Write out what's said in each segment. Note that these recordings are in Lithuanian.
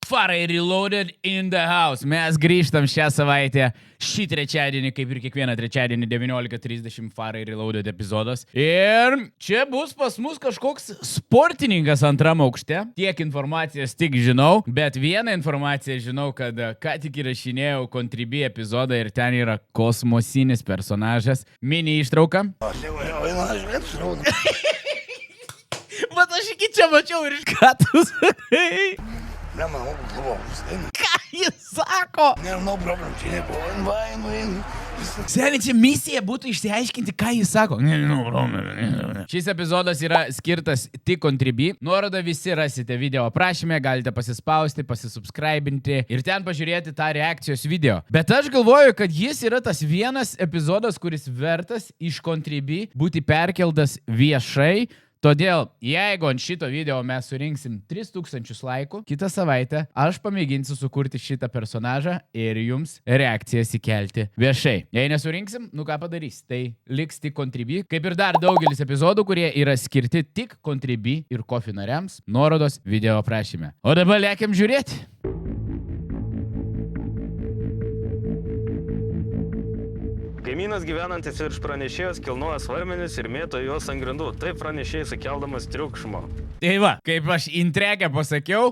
Farai Reloaded in the house. Mes grįžtam šią savaitę, šį trečiadienį, kaip ir kiekvieną trečiadienį 19:30 Farai Reloaded epizodas. Ir čia bus pas mus kažkoks sportininkas antram aukšte. Tiek informacijos tik žinau, bet vieną informaciją žinau, kad ką tik įrašinėjau Contribui epizodą ir ten yra kosmosinis personažas. Mini ištrauka. Bet aš iki čia mačiau ir ką tu sakai? Nemanau, blogus. Ką jis sako? Nežinau, problem, čia nebuvo. Seniai, čia misija būtų išsiaiškinti, ką jis sako. Šis epizodas yra skirtas tik Contribui. Nuorodą visi rasite video aprašyme, galite pasispausti, pasisubscribinti ir ten pažiūrėti tą reakcijos video. Bet aš galvoju, kad jis yra tas vienas epizodas, kuris vertas iš Contribui būti perkeltas viešai. Todėl, jeigu ant šito video mes surinksim 3000 laikų, kitą savaitę aš pamėginsiu sukurti šitą personažą ir jums reakcijas įkelti viešai. Jei nesurinksim, nu ką padarys, tai liks tik Contribui, kaip ir dar daugelis epizodų, kurie yra skirti tik Contribui ir Kofi nariams, nuorodos video aprašyme. O dabar lėkiam žiūrėti. Kaimynas gyvenantis virš pranešėjos kilnoja svarmenis ir mėto juos ant grindų. Taip pranešėjas sukeldamas triukšmo. Tai va, kaip aš intrekę pasakiau,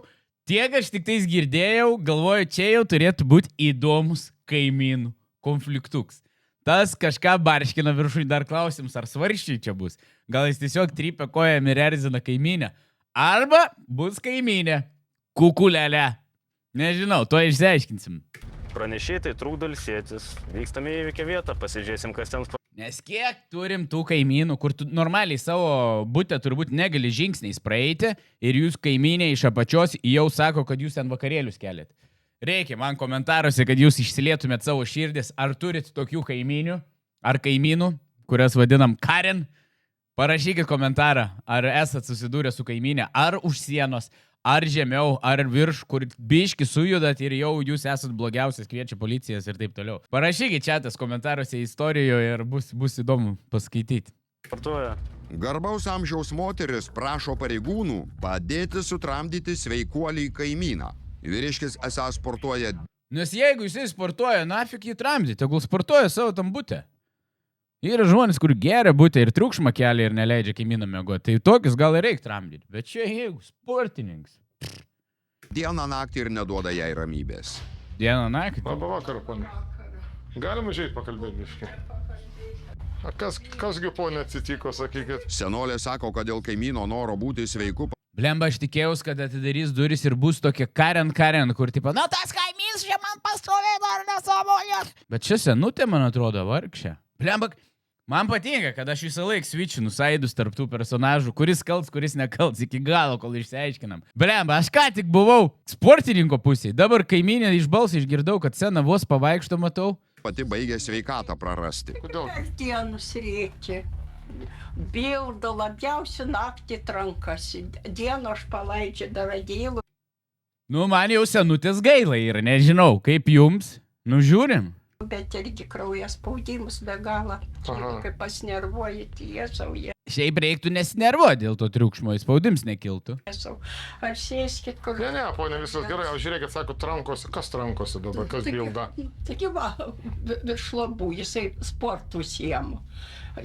tiek aš tik tais girdėjau, galvoju, čia jau turėtų būti įdomus kaimynų konfliktuks. Tas kažką barškina viršui, dar klausims, ar svarščiai čia bus. Gal jis tiesiog trypia kojam ir erzina kaimynę. Arba bus kaimynė. Kukulelė. Nežinau, to išsiaiškinsim. Pranešėjai tai trukdo ilsėtis. Vykstame į įvykio vietą, pasižiūrėsim, kas ten. Nes kiek turim tų kaimynų, kur tu normaliai savo butę turbūt negali žingsniais praeiti ir jūs kaimynė iš apačios jau sako, kad jūs ten vakarėlius keliat. Reikia man komentaruose, kad jūs išsilietumėt savo širdis, ar turit tokių kaimynių, ar kaimynų, kurias vadinam Karen. Parašykit komentarą, ar esat susidūrę su kaimynė, ar už sienos, ar žemiau, ar virš, kur biški sujudat ir jau jūs esat blogiausias, kviečia policijas ir taip toliau. Parašykit čiatas komentaruose istorijoje ir bus įdomu paskaityti. Sportuoja. Garbaus amžiaus moteris prašo pareigūnų padėti sutramdyti sveikuolį kaimyną. Vyriškis esą sportuoja. Nes jeigu jisai sportuoja, nafik jį tramdyti, tegul sportuoja savo tam butę. Yra žmonės, kur geria butę ir triukšmą kelia ir neleidžia kaimynam miegoti. Tai tokius gal ir reikia tramdyti. Bet čia jeigu sportininkas. Dieną naktį ir neduoda jai ramybės. Dieną naktį? Labą vakarą, ponė. Galim užeit pakalbėti biškį. Kasgi, ponė, atsitiko, sakykit? Senolė sako, kad dėl kaimyno noro būti sveiku. Blemba, aš tikėjausi, kad atidarys duris ir bus tokia Karen, kur tipo, na tas kaimys čia man pastovė dar nesąmonės. Bet čia senutė, man atrodo, vargšė. Blemba, man patinka, kad aš visą laiką switchinu saidus tarp tų personažų, kuris kalts, kuris nekalts, iki galo, kol išsiaiškinam. Blemba, aš ką tik buvau sportininko pusėje, dabar kaimynė iš balsą išgirdau, kad sena vos pavaikšto matau. Pati baigė sveikatą prarasti. Kodėl? Per dienus reikia. Bilda labiausiai naktį trankasi. Dieną aš palaidžiu daradėlų. Nu, man jau senutės gaila yra, nežinau, kaip jums. Nu, žiūrim. Bet irgi kraujas spaudimus be galo. Kaip pasnervuoji tiesauja. Šiaip reiktų nesinervuoti dėl to triukšmo, spaudims nekiltų. Ar sėskit kur... Ne, ponė, visas gerai. O žiūrėkit, sako, trankosi. Kas trankosi dabar? Kas bilda? Taigi va, virš labų, jisai sportų siemu.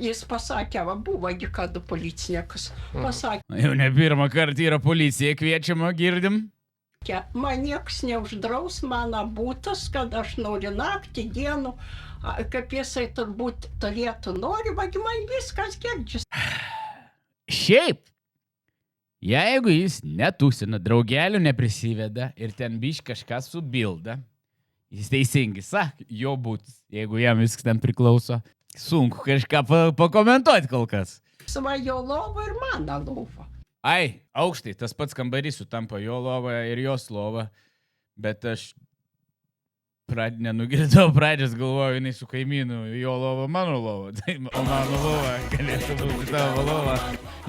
Jis pasakė, va, buvogi kada policininkas. Pasakė. Jau ne pirmą kartą yra policija kviečiama, girdim. Man nieks neuždraus mano būtas, kad aš noriu naktį, dienų, kaip jisai turbūt turėtų nori, vagi man viskas girdžius. Šiaip, jeigu jis netūsina, draugelių neprisiveda ir ten biš kažkas subilda, jis teisingai sak, jo būtis, jeigu jam viskas ten priklauso, sunku kažką pakomentuoti kol kas. Svajo lova ir mano lova. Ai, aukštai, tas pats kambarys sutampa jo lova ir jos lova, bet aš nenugirdau pradžias, galvoju, jinai su kaimynu, jo lova, mano lova, tai, o mano lova galėtų būti tavo lova,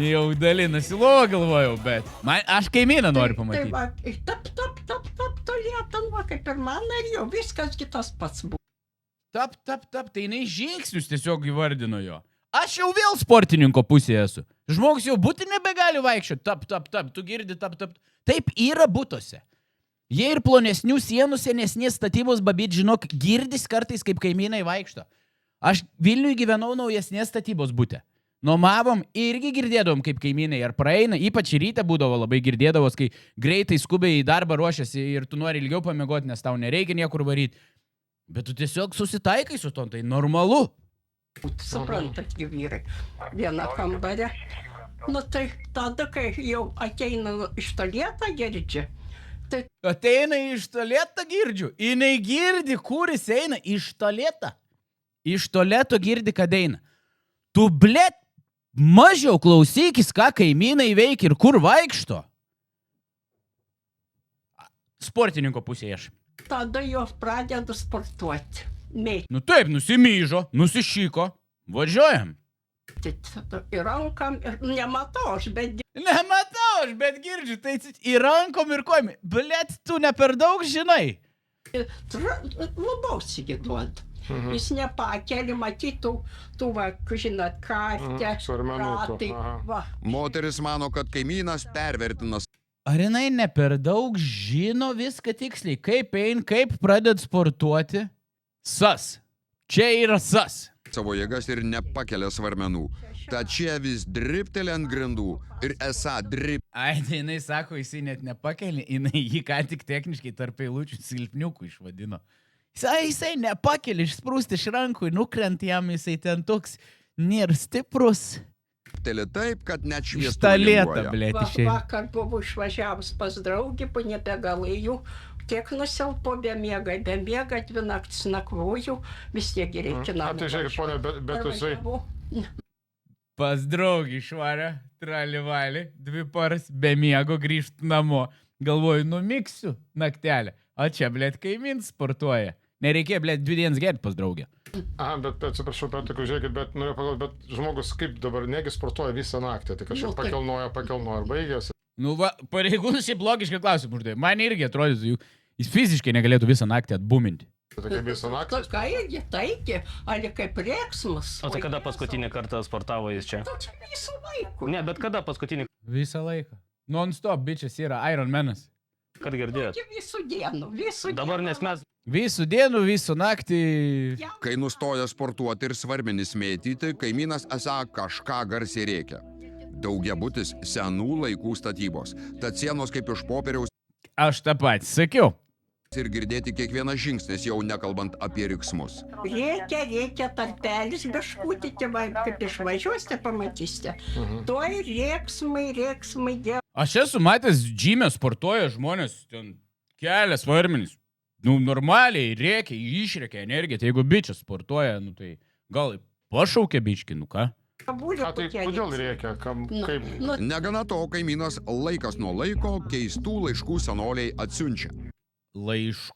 jau dalinasi lova, galvojau, bet aš kaimyną noriu pamatyti. Tai turėtum, va, kaip ir man, ir jau viskas kitas pats buvo. Tap, tai jinai žingsnius tiesiog įvardino jo. Aš jau vėl sportininko pusėje esu. Žmogus jau būti nebegali vaikščioti. Tap. Tu girdi, tap. Taip yra butuose. Jie ir plonesnių sienų, senesnės statybos, babyt, žinok, girdis kartais, kaip kaimynai vaikšto. Aš Vilniui gyvenau naujesnės statybos bute. Nuomavom irgi girdėdavom, kaip kaimynai ar praeina, ypač ryte būdavo labai girdėdavos, kai greitai skubiai į darbą ruošiasi ir tu nori ilgiau pamiegoti, nes tau nereikia niekur varyti. Bet tu tiesiog susitaikai su tom, tai normalu. Suprantat, gi vyrai, viena kambarė. Nu tai tada, kai jau ateina iš tolietą girdži, tai Ateina iš tualetą girdžiu. Jinai girdi, kur jis eina. Iš tualetą. Iš tualeto girdi, kad eina. Tu, blet, mažiau klausykis, ką kaimynai veikia ir kur vaikšto. Sportininko pusėje aš. tada jau pradedu sportuoti. Mėtyti Nu taip, nusimyžo, nusišyko. Važiuojam. ir rankam, ir nematau aš, bet Nematau aš, bet girdžiu, tai į rankom ir kojim. Blet, tu ne per daug žinai. labiausiai duod. Jis nepakeli, matytų, tu va, žinot, kartę, svarmenuko, ratai, aha. va. Moteris mano, kad kaimynas pervertina Ar jinai ne per daug žino viską tiksliai? Kaip ein, kaip pradedat sportuoti? Sas. Čia yra sas. savo jėgas ir nepakelia svarmenų. Tad čia vis dripteli ant grindų ir esą Ai, tai jinai sako, jisai net nepakeli, jinai jį ką tik techniškai tarp eilučių silpniukų išvadino. Jisai nepakeli, išsprūsti iš rankų, nukrent jam, jisai ten toks nėra stiprus. dripteli taip, kad net Iš šviestuvą talėtą, linguoja. blėt, Va, išėjo. vakar buvau išvažiavus pas draugį, po nebegalėjau, tiek nusilpo be miega, dvi naktis nakvoju, vis tiek reikia A, tai žiūrėkit, ponia, bet jisai... Pas draugį išvarė, tralivalį, 2 paras, be miego grįžt namo. Galvoju, numiksiu naktelę. O čia, blėt, kaimins sportuoja. Nereikėjo, blėt, 2 dienas gerti pas draugę. Aha, bet atsiprašau, Petrikui, žiūrėkit, bet noriu pagalvoti, bet žmogus kaip dabar negi sportuoja visą naktį, tai kažkaip Nu, tai- pakelnoja ir baigėsi. Nu va, pareigūnus šiaip logiškai klausimą uždavė. Man irgi atrodytų, jis fiziškai negalėtų visą naktį atbuminti. Tai kaip visą naktį. Kaigi, taigi, ali kaip rėksmas. O tai kada paskutinį kartą sportavo jis čia? Tu čia visų laikų. Ne, bet kada paskutinį Visą laiką. Non-stop, bičias yra Iron Manas. kartą girdėjot? Visų dienų, visų Dabar, nes mes Visų dienų, visų naktį. Kai nustoja sportuoti ir svarmenis mėtyti, kaimynas esą kažką garsiai rėkia. Daugiabutis senų laikų statybos. Tad sienos kaip iš popieriaus Aš tą patį sakiau. ir girdėti kiekvienas žingsnis, jau nekalbant apie riksmus. Reikia tarpelis beškutį, tėvai, kaip išvažiuosite, pamatysite. Tuoj rėksmai, dėl. Aš esu matęs džymę sportuoja žmonės, ten kelia svarmenis. Nu, normaliai rėkia, išrėkia energiją. Tai jeigu bičias sportuoja, nu tai gal pašaukia bičkį, nu ką? A, tai kodėl reikia? Kaip... Negana to, kaimynas laikas nuo laiko keistų laiškų senoliai atsiunčia. Laiškų.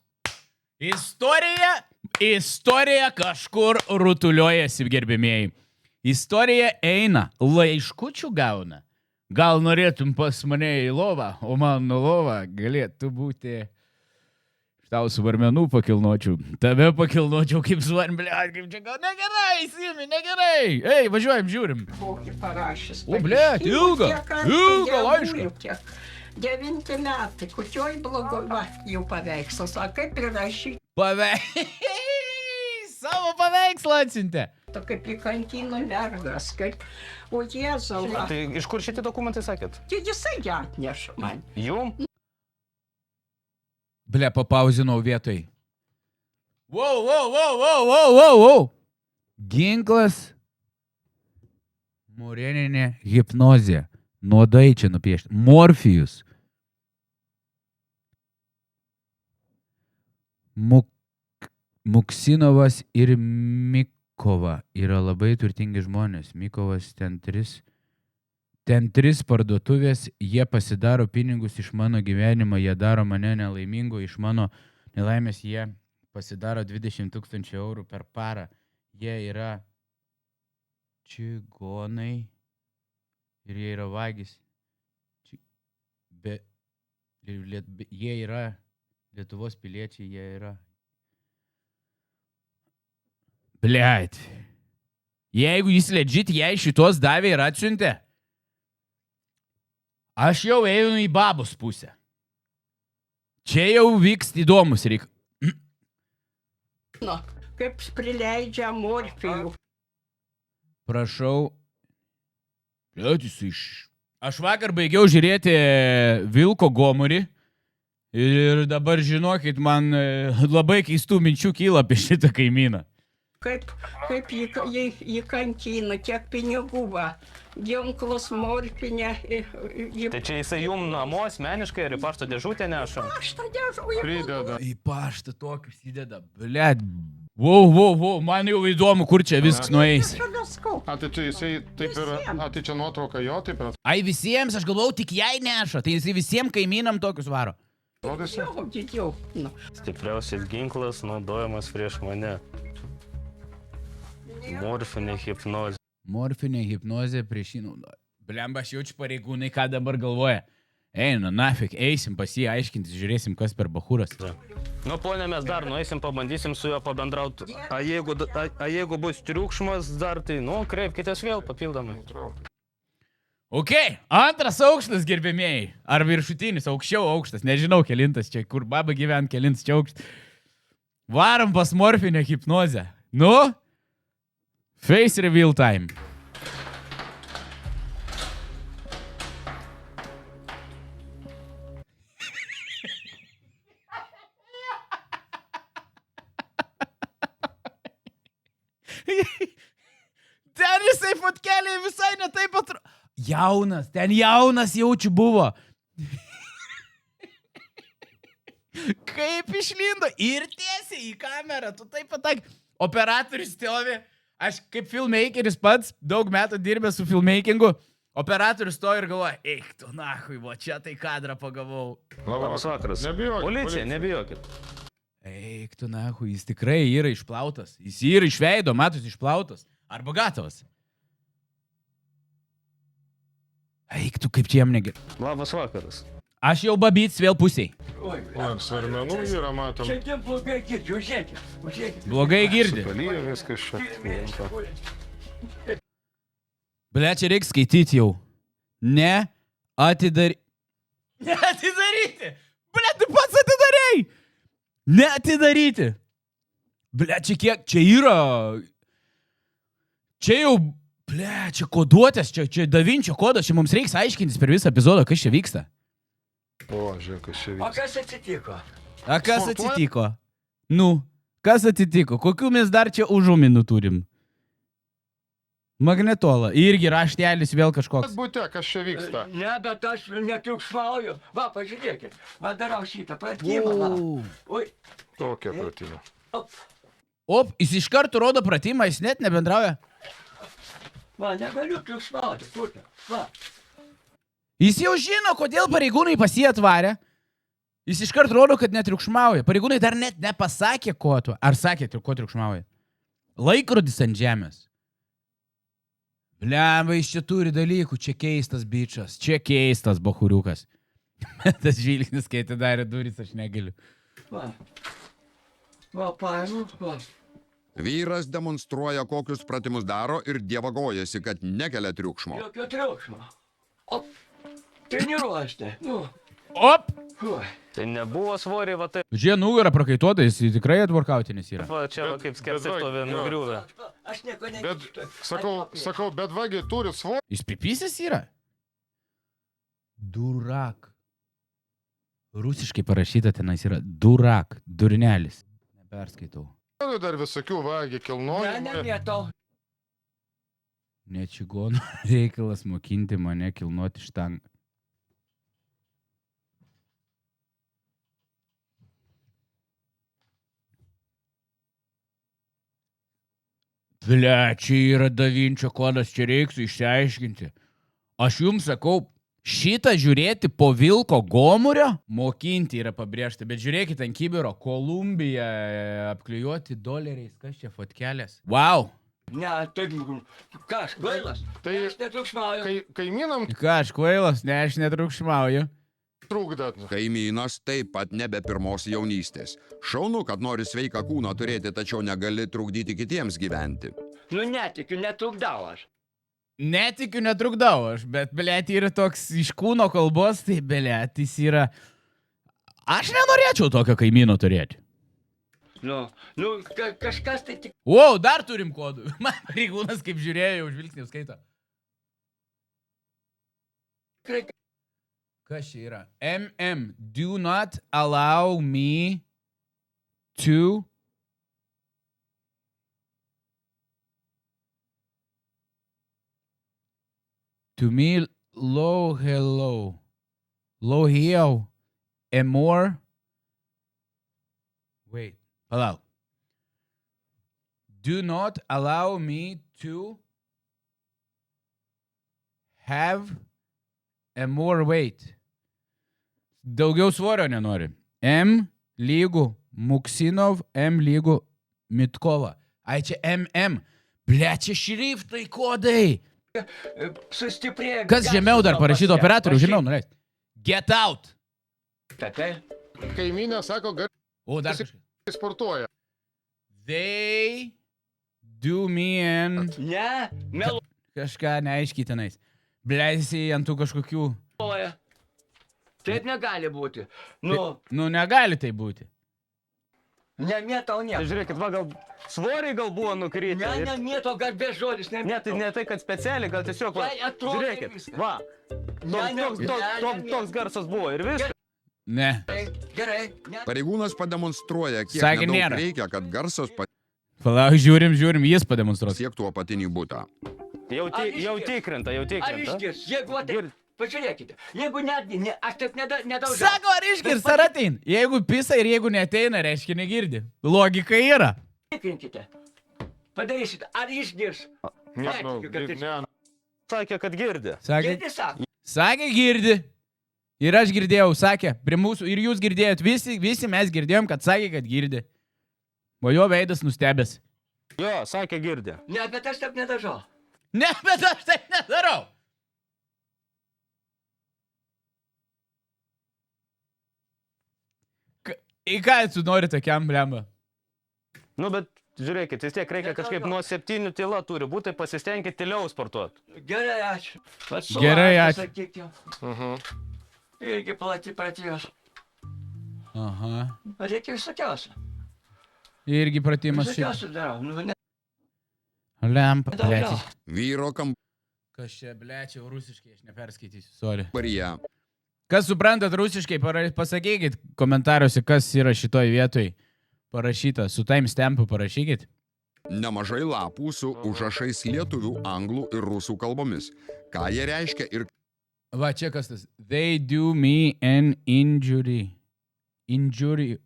Istorija kažkur rutuliojasi, gerbėmėjai. Istorija eina, laiškučių gauna. Gal norėtum pas mane į lovą, o mano lova galėtų būti... Tau svarmenų pakilnočiau. Tave pakilnočiau kaip svarmelė, kaip čia gal negerai, Simi, negerai. Ei, važiuojam, žiūrim. Kokį parašęs. O, blet, ilgą laišką. 9 metai, kokioj blogoj, va, jau paveikslas, o kaip prirašyti, Savo paveikslą atsiuntė. to kaip į kantyną mergas, kaip, o Jėzau, va. Tai iš kur šitie dokumentai sakėt? Tai jisai ją atneša man. Jum? Ble, papauzinau vietoj. Wow. Ginklas. Moreninė hipnozė. Nuodai čia nupiešti. Morfijus. Muksinovas ir Mikova yra labai turtingi žmonės. Mikovas ten 3 parduotuvės, jie pasidaro pinigus iš mano gyvenimo, jie daro mane nelaimingu, iš mano nelaimės jie pasidaro 20 000 eurų per parą. Jie yra čigonai ir jie yra vagys. Jie yra Lietuvos piliečiai, jie yra... Bliat. Jeigu jis legit jai šitos davė ir atsiuntė, aš jau einu į babos pusę. Čia jau vyks įdomus reikia. Nu, kaip prileidžia morfijų. Prašau. Aš vakar baigiau žiūrėti Vilko gomurį ir dabar žinokit, man labai keistų minčių kyla apie šitą kaimyną. Kaip jį kankina, kiek pinigų va. Ginklas, morfinė. Tai čia jisai jum namo asmeniškai ar į pašto dėžutę neša? Pašto dėžutę. Prideda. Į paštą tokius įdeda. Blet. Wow, man jau įdomu, kur čia viskas nueis. A, tai čia jisai taip ir... A, tai čia nuotrauka jo taip ir... Ai visiems, aš galvau, tik jai neša. Tai jisai visiems kaimynam tokius varo. Rodėsi? Didžiau. Nu. Stipriausias ginklas naudojamas prieš mane. Morfinė hipnozė. Morfinė hipnozė prieš jį naudoja. Blemba, aš jaučiu pareigūnai, ką dabar galvoja. Eina, nafik, eisim pas jį, aiškintis, žiūrėsim, kas per bachūras. Nu, ponė, mes dar nueisim, pabandysim su juo pabendrauti. A jeigu bus triukšmas dar, tai, nu, kreipkitės vėl papildomai. Ok, antras aukštas, gerbėmėjai. Ar viršutinis, aukščiau aukštas, nežinau, kelintas čia, kur baba gyvent, kelintas čia aukštas. Varom pas morfinę hipnozę. Nu? Face reveal time. Ten jisai fotkeliai visai netaip atrodo. Jaunas, ten jaunas jaučiu buvo. Kaip išlindo ir tiesiai į kamerą, tu taip patak. Operatorius stovi, aš kaip filmmakeris pats, daug metų dirbęs su filmmakingu. Operatorius stovi ir galvoja, eik tu nahui, va čia tai kadrą pagavau. Labas vakaras. Nebijokit. Policija, nebijokit. Eik tu nahui, jis tikrai yra išplautas. Jis yra iš veido, matos išplautas. Arba gatavas. Eik tu kaip čia jam negerai. Labas vakaras. Aš jau babyts vėl pusiai. O, svarmenų yra, matom. Šiandien blogai girdžiu, užėkit. Blogai girdi. Palyja viskas čia. Ble, čia reikia skaityti jau. Ne atidaryti. Ble, tu pats atidarei. Ne atidaryti. Ble, čia kiek, čia yra. Čia jau, ble, čia koduotės, čia Da Vinčio kodas, čia mums reiks aiškintis per visą epizodą, kas čia vyksta. O, žiūrėk, kas čia O vyksta. kas atsitiko? A kas atsitiko? Nu, kas atsitiko? Kokių mes dar čia užuominų turim? Magnetola. Irgi raštelis vėl kažkoks. Bute, kas čia vyksta? Ne, bet aš netriukšmauju. Va, pažiūrėkit. Va, darau šitą pratimą. Va. Oi, Tokia pratimą. Op, jis iš karto rodo pratimą, jis net nebendrauja. va, negaliu triukšmauti. Puta. Va. Jis jau žino, kodėl pareigūnai pas jį atvarė. Jis iš karto rodo, kad netriukšmauja. Pareigūnai dar net nepasakė, ko tu. Ar sakė, ko triukšmauja? Laikrodis ant žemės. Blemba, jis čia turi dalykų. Čia keistas bičas. Čia keistas bachuriukas. Tas žvilgsnis, kai atidarė duris, aš negaliu. Va. Va, paimu. Va. Vyras demonstruoja, kokius pratimus daro ir dievagojasi, kad nekelia triukšmo. Jokio triukšmo. O, treniruoste. Nu. Op! Oi. Tai nebuvo svoriai, va taip. Žiūrė, nugarą prakaituota, jis tikrai atvorkautinis yra. Va, čia va kaip skersėtovė nugriuvę. Aš nieko Bet, negirstu. sakau, bet vagi turi svorį. Jis pripysęs yra? Durak. Rusiškai parašyta tenais yra durak, durnelis. Neperskaitau. Dar visokių vagi Ne, kilnojimų. nemėtau. Ne čigonų reikalas mokinti mane kilnoti štangą. Ble, čia yra Da Vinčio kodas, čia reiks išsiaiškinti. Aš jums sakau, šitą žiūrėti po Vilko gomurio, mokinti yra pabrėžta, bet žiūrėkit ant kibiro, Kolumbija apklijuoti doleriais, kas čia fotkelės. Wow! Ne, taip, ką aš kvailas? Tai Aš netriukšmauju. kaimynam Ką, aš kvailas, ne, aš netriukšmauju. trukdat. Kaimynas taip pat nebe pirmos jaunystės. Šaunu, kad nori sveiką kūną turėti, tačiau negali trukdyti kitiems gyventi. Nu, netikiu, netrukdau aš. Netikiu, netrukdau aš, bet, blėt, yra toks iš kūno kalbos, tai, blėt, jis yra Aš nenorėčiau tokio kaimyno turėti. Kažkas tai tik... Wow, dar turim kodų. Man pareigūnas kaip žiūrėjo, jau žvilgsnį skaito. Kas čia yra? MM. Do not allow me to... To me, low, hello. Low, heel. And more... Wait. Palauk. Do not allow me to have a more weight. Daugiau svorio nenori. M lygu Muksinov, M lygu Mitkova. Ai, čia MM. Ble, čia šriftai, kodai. Sustiprėja. Kas žemiau dar parašyto operatorių? Žemiau, nuleis. Get out. Kaimynė sako, O, dar Visi- kažkas. sportuoja. They do me and... Ne, meluoja. Kažką neaiškiai tenais. Bleisi ant tų kažkokių... Taip negali būti. Nu, negali tai būti. Nemėtau Tai nieko. žiūrėkit, va, gal svoriai gal buvo nukrytę. ir- Nemėtau garbės žodis, Ne, tai nemėtau. ne tai, kad specialiai, gal tiesiog, va, Tai atrodo žiūrėkit, viskas. va, toks garsas buvo ir viskas. Ne. Gerai. Ne. Pareigūnas pademonstruoja, kiek Sakė, nedaug nėra. reikia, kad garsas Palauk, žiūrim, jis pademonstruos. pasiektų apatinį butą. Jau tikrinta. Ar išgirs? Jeigu taip, pažiūrėkite. Jeigu netgi, aš taip nedaužiau. Sako, ar išgirs, ar atein? Jeigu pisa ir jeigu neteina, reiškia negirdi. Logika yra. Tikrinkite. Padarysite. Ar išgirs? Netikiu, kad Ne, Sakė, kad girdi. Sakė, Girdi sako. sakė girdi. Ir aš girdėjau, sakė, prie mūsų, ir jūs girdėjot, visi mes girdėjom, kad sakė, kad girdi. O jo veidas nustebęs. Jo, sakė girdi. Ne, bet aš taip nedažau. Ne, bet aš taip nedarau. Į ką tu nori tokiam blemba? Nu, bet žiūrėkit, vis tiek reikia kažkaip nuo 7 tyla turi būti, pasistengkit tyliau sportuoti. Gerai, ačiū. Gerai, ačiū. Sakykim. Irgi plati pratijos. Aha. Reikia visokiausių. Irgi pratimas šį. Visokiausių darau. Nu, ne. Lempa, Daugiau. blėti. Vyro Kas čia, blėčiau, rusiškai, aš neperskaitysiu, sorry. kambaryje Kas suprantat rusiškai, pasakykit komentaruose, kas yra šitoj vietoj parašyta. Su timestampu parašykit. nemažai lapų su užrašais lietuvių, anglų ir rusų kalbomis. Ką jie reiškia ir Va, čia kas tas. They do me an injury. Injurious.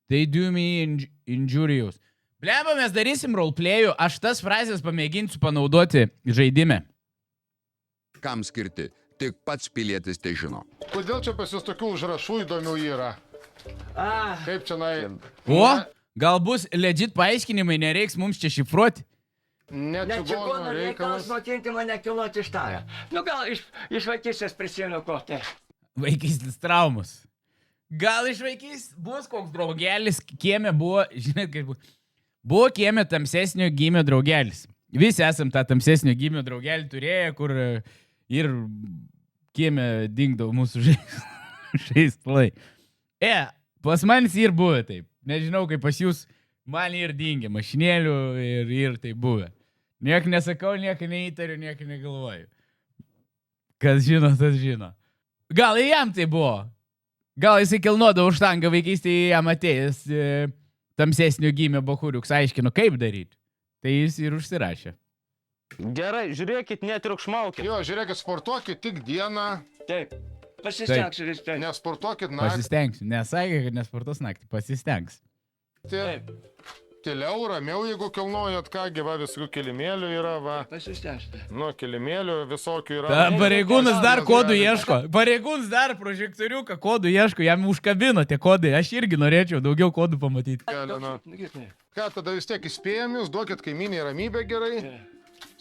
They do me injurious. Blemba, mes darysim roleplay'ų, aš tas frazės pamėginsiu panaudoti žaidime. kam skirti. Tik pats pilietis tai žino. kodėl čia pas jūs tokių užrašų įdomių yra? Kaip čia nai... O, gal bus legit paaiškinimai, nereiks mums čia šifruoti. Ne Ne čigono čigono reikalas reikalas. mokinti mane kiloti iš tavę. Nu gal iš vaikystės prisimenu ko tai. Vaikystės traumus. Gal iš vaikys bus koks draugelis, kieme buvo, žinot, kaip buvo. Buvo kieme tamsesnio gimio draugelis. Visi esam tą tamsesnio gimio draugelį turėję, kur ir kieme dingdavo mūsų žaislai. Pas manis ir buvo taip. Nežinau, kaip pas jūs, man ir dingė mašinėlių ir tai buvo. Niek nesakau, nieko neįtariu, nieko negalvoju. Kas žino, tas žino. Gal ir jam tai buvo. Gal jisai kilnodavo štangą vaikystėje, jam atėjęs tamsesnio gimio bachuriuks aiškino, kaip daryti. Tai jis ir užsirašė. Gerai, žiūrėkit, netriukšmaukit. Jo, žiūrėkit, sportuokit tik dieną, Taip. Pasistengsiu vis tiek. nesportuokit naktį. Pasistengsiu. Nesakė, kad nesportos naktį. Pasistengs. Taip. Tyliau, ramiau, jeigu kilnojat, ką gyva visokių kilimėlių yra, va. Pasistengsiu. Nu, kilimėlių visokių yra. Pareigūnas dar kodų ieško. Pareigūnas dar prožektoriuką kodų ieško. Jam užkabino tie kodai. Aš irgi norėčiau daugiau kodų pamatyti. Ką tada vis tiek įspėjam jūs, duokit kaimynį ramybę gerai.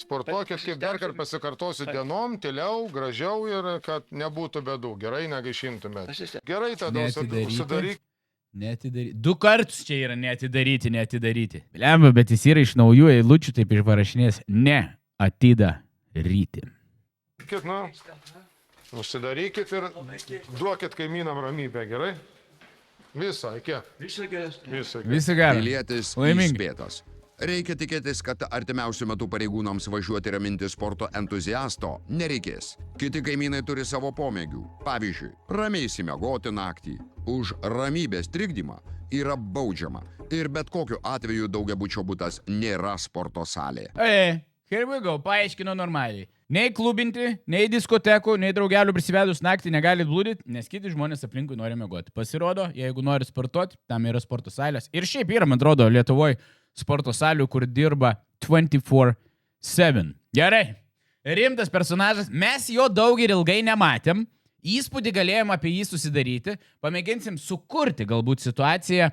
Sportuokit, kaip dar kartą pasikartosiu dienom, tyliau, gražiau ir kad nebūtų bėdų. Gerai, negaišintumėt. Gerai, tada Neatidaryti. užsidaryk. Neatidaryti. 2 kartus čia yra neatidaryti. Lemba, bet jis yra iš naujų eilučių taip išparašinės. Ne, atidaryti. Nu, Užsidarykit ir duokit kaimynam ramybę, gerai? Visą, iki. Visą geresnį. Visi gerai. Pilietis Laimingi. įspėtas. Reikia tikėtis, kad artimiausiu metu pareigūnams važiuoti raminti sporto entuziasto nereikės. Kiti kaimynai turi savo pomėgių. Pavyzdžiui, ramiai įsimiegoti naktį. Už ramybės trikdymą yra baudžiama. Ir bet kokiu atveju daugiabučio butas nėra sporto salė. Here we go, paaiškino normaliai. Nei klubinti, nei diskotekų, nei draugelių prisivedus naktį negalit blūdyti, nes kiti žmonės aplinkui nori miegoti. Pasirodo, jeigu nori sportuoti, tam yra sporto salės. Ir šiaip yra, man atrodo, Lietuvoje sporto salių, kur dirba 24/7. Gerai, rimtas personažas, mes jo daug ir ilgai nematėm, įspūdį galėjom apie jį susidaryti, pamėginsim sukurti galbūt situaciją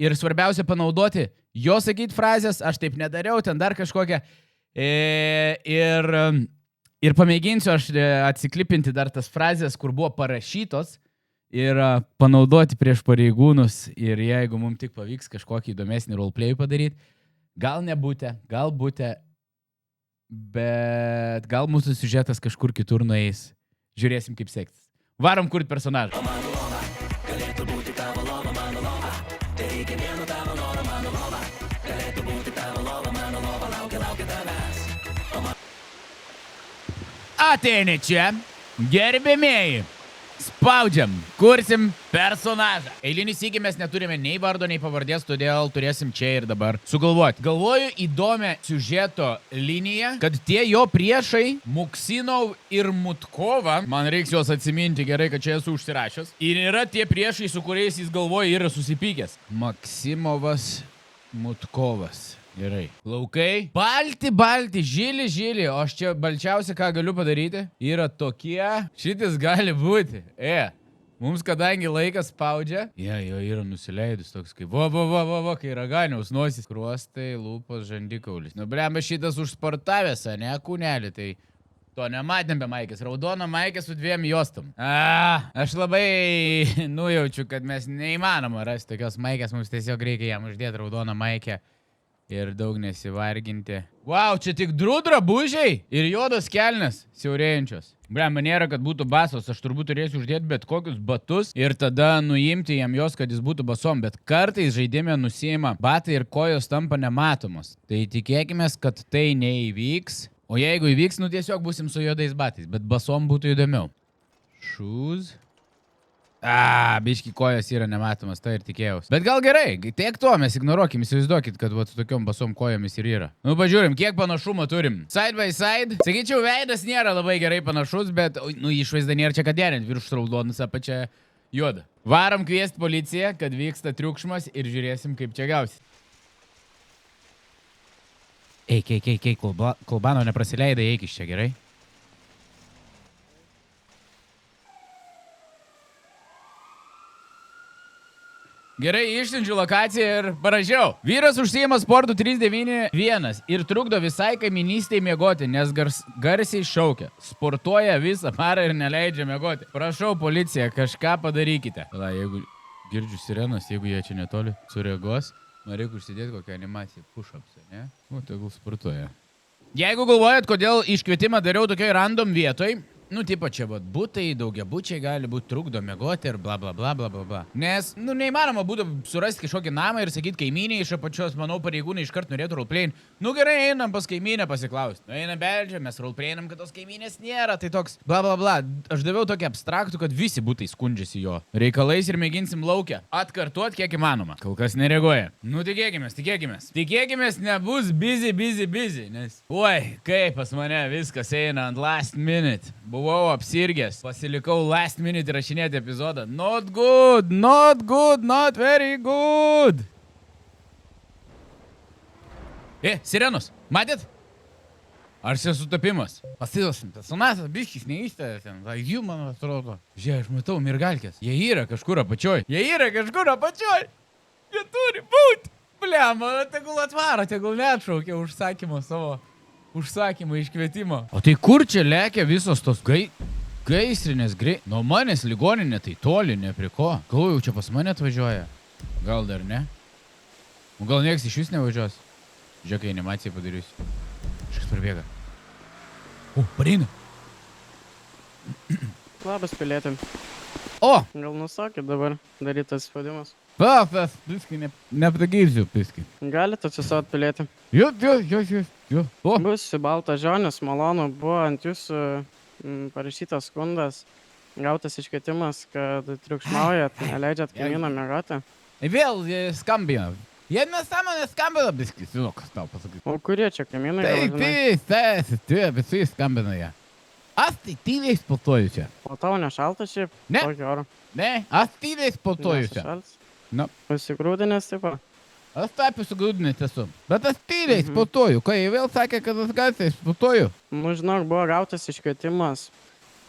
ir svarbiausia panaudoti jo sakyti frazės, aš taip nedariau, ten dar kažkokią. Ir pamėginsiu aš atsiklipinti dar tas frazės, kur buvo parašytos ir panaudoti prieš pareigūnus ir jeigu mums tik pavyks kažkokį įdomesnį roleplay padaryti, gal nebūtė, gal būtė, bet gal mūsų siužetas kažkur kitur nueis. Žiūrėsim kaip sektis. Varom kurti personažą. Ateini čia, gerbėmėjai, spaudžiam, kursim personažą. Eilinį sykį mes neturime nei vardo, nei pavardės, todėl turėsim čia ir dabar sugalvoti. Galvoju įdomią siužeto liniją, kad tie jo priešai, Muksinov ir Mutkova, man reiks juos atsiminti gerai, kad čia esu užsirašęs, ir yra tie priešai, su kuriais jis galvoja yra susipykęs. Maksimovas, Mutkovas. Gerai. Laukai. Balti, žili, o aš čia balčiausia, ką galiu padaryti, yra tokie. Šitis gali būti. Mums kadangi laikas spaudžia. Jo yra nusileidus toks kaip va, kai raganiaus nosis. Kruostai, lūpos, žandikaulis. Nu, blemba, šitas užsportavęs, ne, kūnelį, tai to nematėm be maikės. Raudona maikė su 2 juostom. Aš labai nujaučiu, kad mes neįmanoma rasti tokios maikės, mums tiesiog reikia jam uždėti raudoną maikę. Ir daug nesivarginti. Wow, čia tik drabužiai ir juodos kelnes siaurėjančios. Blemba, nėra, kad būtų basos, aš turbūt turėsiu uždėti bet kokius batus ir tada nuimti jam jos, kad jis būtų basom. Bet kartais žaidime nusiima batai ir kojos tampa nematomos. Tai tikėkime, kad tai neįvyks. O jeigu įvyks, nu tiesiog būsim su juodais batais, bet basom būtų įdomiau. Shoes. Biški kojos yra nematomas, tai ir tikėjaus. Bet gal gerai, tiek to mes ignoruokim, įsivaizduokit, kad su tokiom basom kojomis ir yra. Nu, pažiūrim, kiek panašumo turim. Side by side. Sakyčiau, veidas nėra labai gerai panašus, bet, išvaizda nėra čia ką derinti, virš raudonas, apačia juoda. Varom kviesti policiją, kad vyksta triukšmas ir žiūrėsim, kaip čia gausi. Eik, Kolbano neprasileidai, eik iš čia, gerai? Gerai, išsiunčiu lokaciją ir parašiau. Vyras užsiima sportu 391 ir trukdo visai kaiminystėje miegoti, nes garsiai šaukia. Sportuoja visą parą ir neleidžia miegoti. Prašau, policija, kažką padarykite. Jeigu girdžiu sirenos, jeigu jie čia netoli sureagos, man reikia užsidėti kokią animaciją push-ups, ne? Tegul sportuoja. Jeigu galvojat, kodėl iškvietimą dariau tokioj random vietoj, tipo čia butai, daugiabučiai gali būti trukdo miegoti ir bla bla bla bla bla. Nes, neįmanoma būtų surasti kažkokį namą ir sakyti kaimynį iš apačios, manau, pareigūnai iškart norėtų roleplayin. Gerai, einam pas kaimynę pasiklausti. Einam beldžiam, mes roleplayinam, kad tos kaimynės nėra, tai toks bla bla bla. Aš daviau tokį abstraktų, kad visi butai skundžiasi jo reikalais ir mėginsim laukia. Atkartuot kiek įmanoma. Kol kas nereaguoja. Tikėkimės. Tikėkimės nebus busy, nes kaip pas mane viskas eina ant last minute. Buvau apsirgęs, pasilikau last minute rašinėti epizodą. Not good, not very good. Sirenos, matėt? Ar čia sutapimas? Pasidosim, personažas biškis neįstėjas ten. Jų, man atrodo. Žiūrėk, aš matau mirgalkės. Jie yra kažkur apačioj. Jie turi būt. Blema, tegul atvaro, tegul neatšaukia užsakymą savo. Užsakymą iškvietimo. O tai kur čia lekia visos tos gaisrinės Nuo manęs ligoninė tai toli, ne prie ko. Gal jau čia pas mane atvažiuoja? Gal dar ne? O gal nieks iš vis nevažiuos? Žiūrėk, animaciją padarysiu. Kažkas prabėga. Pareina. Labas, pilietėm. O, Gal nusakė dabar darytas spaudimas. tas, piski, nepragirsiu, piski. Galite atsistot, pilietėm. Jo. O, Bus baltas žionis, malonu, buvo ant jūsų parašytas skundas. Gautas iškvietimas, kad triukšmaujat, neleidžiat kaimyną miegoti. vėl skambina. Jie nesąmonė skambina, piski, žinau, kas tau pasakyti. O kurie čia kaimynai? gal žinai? Tai, visi skambina ją. Aš tai tyliai sportuoju čia. O tau nešalta šiaip? Ne. Tokį orą. Ne, aš tyliai sportuoju čia. Nesišalts? Nu. Pasigrūdinės taip pat. Aš taip sugrūdinęs esu. Bet aš tyliai sportuoju. Kai jie vėl sakė, kad aš garsiai sportuoju. Nu, žinok, buvo gautas iškvietimas,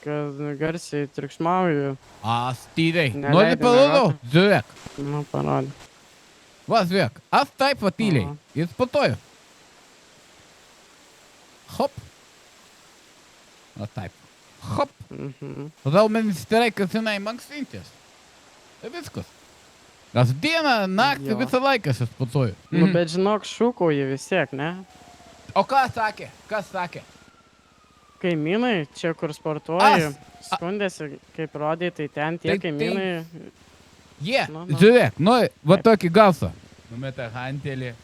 kad garsiai triukšmauju. Aš tyliai. Neleidai Nori parodau? miegoti? Žiūrėk. Nu, parodė. Va, žiūrėk. Aš taip va tyliai. Aha. Ir sportuoju. Hop. O taip. Hop. Raumenis reikia senai mankštintis. Ir viskas. Aš dieną, naktį, Jo. visą laiką aš sportuoju. Nu, bet žinok, šūkauji vis tiek, ne? O ką sakė? Kas sakė? Kaimynai, čia kur sportuoji, Aš- skundėsi, kaip rodai, tai ten tie Tai- kaimynai. Jie, Nu. žiūrėk, nori, va tokį gausą. Numeta hantelį.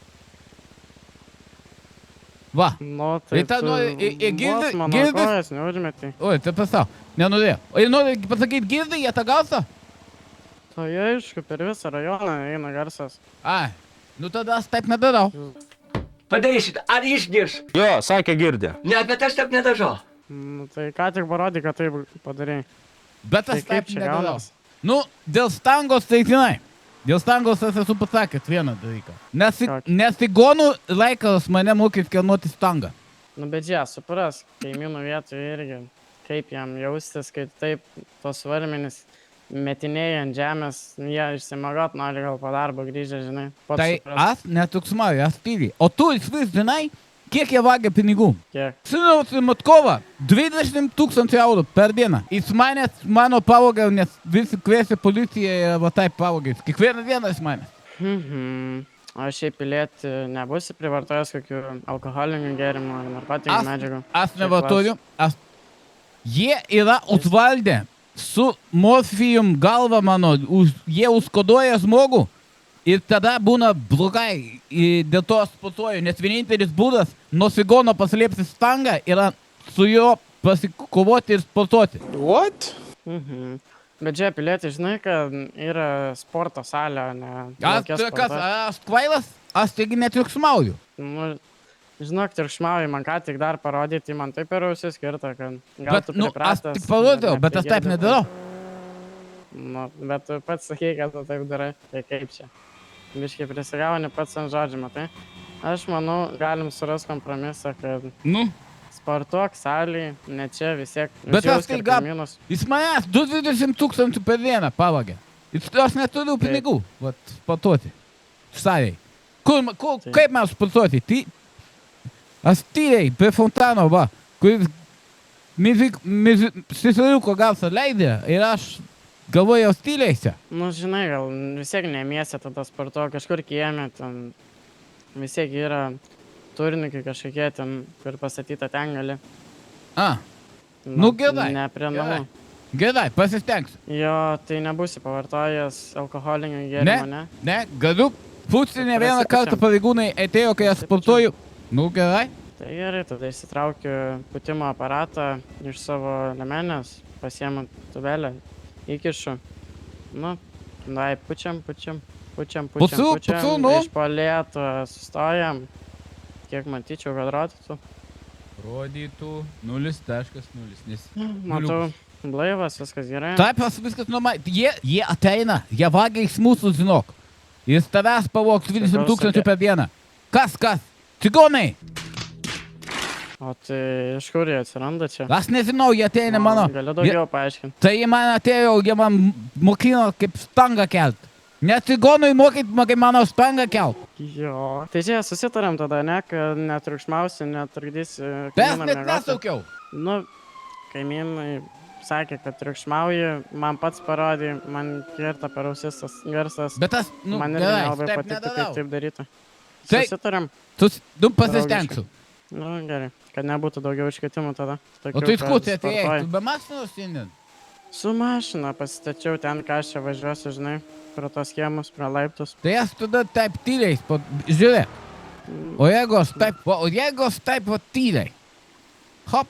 Va. Nu, tai Ir ta tu nori- ir girdi- vos mano girdi- kojas neužmeti. Oi, tai pasau. Nenorėjau. O ir nori pasakyti, girdai jie tą gausą? Tai aišku, per visą rajoną eina garsas. Ai, nu tada aš taip nedarau. Padarysit, ar išgirs? Jo, sakė girdė. Ne, bet aš taip nedažau. Nu, tai ką tik parodai, kad taip padarai. Bet Tai aš kaip taip čia nedarau. gaunas? Nu, dėl stangos tai žinai. Dėl stangos aš esu pasakęs vieną dalyką. Kokį? Nesigonų reikalas mane mokyti kelnuoti stangą. Nu, bet jie, supras, kaimynų vietoje irgi, kaip jam jaustis, kai taip tos varmenis metinėja ant žemės, jie išsimagot nori gal po darbo grįžę, žinai. Pats Tai supras, aš netuksmauju, aš tyliai. O tu vis žinai, kiek jie vagia pinigų? kiek. Sinaus Matkovą 20 000 eurų per dieną. Jis manęs, mano pavogė, nes visi kviesi policiją ir va taip pavogė. Kiekvieną dieną jis manęs. O šiaip pilietį nebusi privartojęs kokių alkoholinių gėrimų ar narkotinių medžiagų? Aš Šiaip nevartoju. Jie yra užvaldę su morfijum galva mano. Jie užkoduoja žmogų. Ir tada būna blogai. Ir dėl to aš sportuoju. Nes vienintelis būdas nuo sigono paslėpti stangą yra su juo pasikovoti ir sportuoti. Bet čia pilietį, žinai, kad yra sporto salė, ne Aš, lauke kas, sportuot. aš kvailas? Aš taigi netriukšmauju. Nu, žinok, triukšmauji, man ką tik dar parodyti, man taip ir ausis skirta, kad gal Bet, tu nu, aš pripratęs, tik parodau, bet aš taip neprigirdi. nedarau. Nu, bet tu pats sakei, kad tu taip darai, tai kaip čia. Biškai prisigauni pats ant žodžių, matai. Aš manau, galim surasti kompromisą, kad Nu, sportuok salėje, ne čia vis tiek. Bet aš tai gal- kaimynus. jis manęs 20 000 per dieną pavogė. Aš neturiu pinigų, vat, sportuoti. Savai. Tai- Kaip mes sportuoti? Aš tyliai, prie fontano, va, kuris sisiriuko gausą leidė ir aš galvojau tyliai čia. Nu, žinai, gal vis tiek nemiesi tada sportuok kažkur kieme, ten vis tiek yra turnikai kažkokie ten, kur pastatyta ten gali. A, Nu, gerai, Ne prie namų. gerai, pasistengsiu. Jo, tai nebūsi pavartojęs alkoholinių gėrimų, ne? Ne, galiu. Pusė ne vieną Prasipučiam. kartą pareigūnai atėjo, kai aš sportuoju. Nu, gerai. Tai gerai, tada išsitraukiu putimo aparatą iš savo lemenės, pasiemu tubelę, įkišu. Nu, dai, pučiam. Pucu, nu. Iš palėtų sustojam. Kiek matyčiau, kad rodytų. Rodytų 0.0. Nes... Matau, blaivas, viskas gerai. Taip, aš viskas normaliai. Jie ateina, jie vagia iš mūsų, žinok. Jis tavęs pavogs 20 000 per dieną. Kas? Cigonai. O tai iš kur jie atsiranda čia? Aš nežinau, jie ateina mano. Galiu daugiau paaiškinti. Tai jie man atėjo, jie man mokino kaip stangą kelt. Ne cigonui mokyti, kaip mano stangą kelt. Jo. Tai čia susitarėm tada, ne, kad netriukšmausi, netrukdysi. Tai aš kaimynam net miegoti. nesaukiau. Nu, kaimynai sakė, kad triukšmauji, man pats parodė, man kirta per ausis tas garsas. Bet aš, nu, Man irgi gerai, nelabai taip patiktų, kaip nedarau. taip daryti. Tai- Susitarėm. Tu pasistengsiu. Nu, gerai, kad nebūtų daugiau iškvietimų tada. O Tokių, tu iš kur kad čia atėjai? sportuoji. Tu be mašinos šiandien? Su mašina pasitačiau ten, ką aš čia važiuosiu, žinai, pro tos kiemus, pro laiptus. Tai aš tada taip tyliai, žiūrėk. O jeigu aš taip va tyliai. Hop.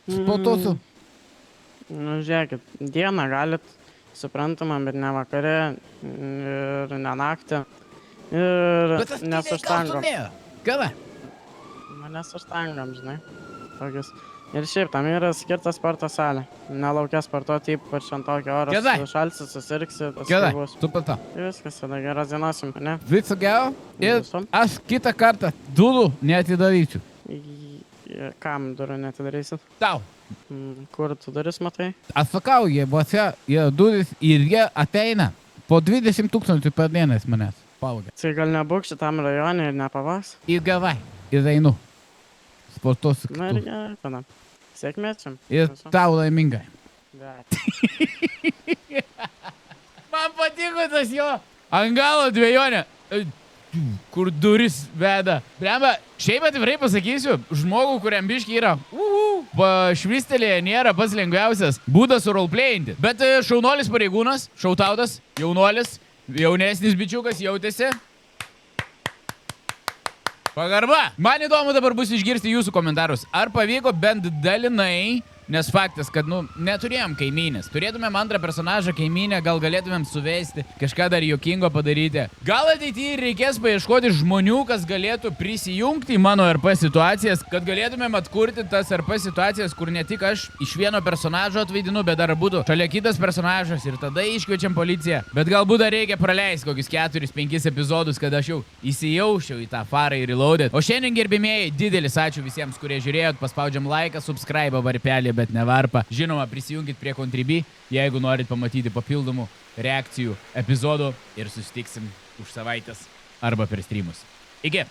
Spotosiu. Nu, žiūrėkit, dieną galit, suprantama, bet ne vakare ir ne naktį. Ir Bet aš ne su štangom. Kada? Ne su štangom, žinai. Tokius. Ir šiaip tam yra skirta sporto salė. Nelaukia sportuoti, ypač ant tokio oro. Gerai. Šalsi, susirgsi, Gerai, bus. supratau. Viskas, tada geros dienos jums, ne? Viso gero ir Viso. aš kitą kartą durų neatidarysiu. Kam durų neatidarysit? Tau. Kur tu duris matai? Aš sakau, jie yra durys ir jie ateina. Po 20 000 per dieną iš manęs pavogė. Tai gal nebūk šitam rajone ir nepavaks? Ir gerai, ir einu. Sportuosiu Na ir kitur. gerai, tada. Sėkmės jums. Ir Viso. tau laimingai. Bet. Man patiko tas jo ant galo dvejonė. Kur duris veda. Blemba, šiaip atvirai pasakysiu, žmogų, kuriam biški yra švistelėje nėra pats lengviausias būdas roleplayinti. Bet šaunuolis pareigūnas, šautautas, jaunuolis, jaunesnis bičiukas jautėsi. Pagarba. Man įdomu dabar bus išgirsti jūsų komentarus. Ar pavyko bent dalinai, nes faktas, kad, neturėjom kaimynės. Turėtumėm antrą personažą kaimynę, gal galėtumėm suvesti, kažką dar juokingo padaryti. Gal ateityje reikės paieškoti žmonių, kas galėtų prisijungti į mano RP situacijas, kad galėtumėm atkurti tas RP situacijas, kur ne tik aš iš vieno personažo atvaidinu, bet dar būtų šalia kitas personažas ir tada iškviečiam policiją. Bet galbūt dar reikia praleisti kokius 4-5 epizodus, kad aš jau įsijaučiau į tą farą ir reloaded. O šiandien, gerbimieji, didelis ačiū visiems, kurie žiūrėjot, paspaudžiam laiką, subscribe, varpelį, bet ne varpą. Žinoma, prisijunkit prie Contribui, jeigu norit pamatyti papildomų reakcijų epizodų ir susitiksim už savaitės arba per streamus. Iki!